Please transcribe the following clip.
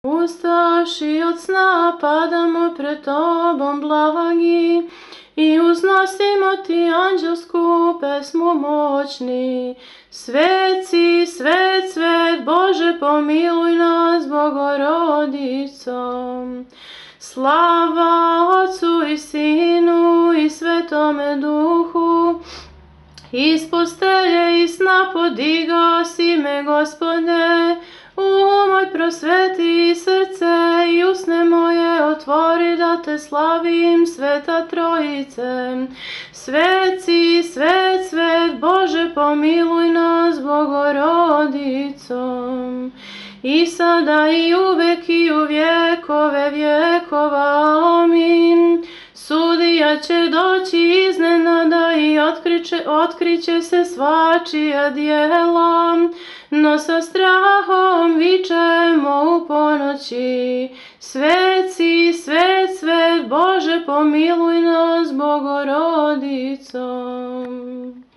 Ustaši od sna padamo pred Tobom blagi i uznosimo Ti anđelsku pesmu moćni. Sveci, svet, svet, Bože pomiluj nas Bogorodicom. Slava Otcu i Sinu i Svetome Duhu, iz postelje i sna podigasi me, Gospode, umoj prosveti srce i usne moje otvori da Te slavim, Sveta Trojice. Sveci, svet, svet, Bože pomiluj nas Bogorodicom. I sada i uvek i u vjekove vjekova, amin. Sudija će doći iznenada i otkriće se svačija djela, no sa strahom vičemo u ponoći. Sveci, svet, svet, Bože pomiluj nas Bogorodicom.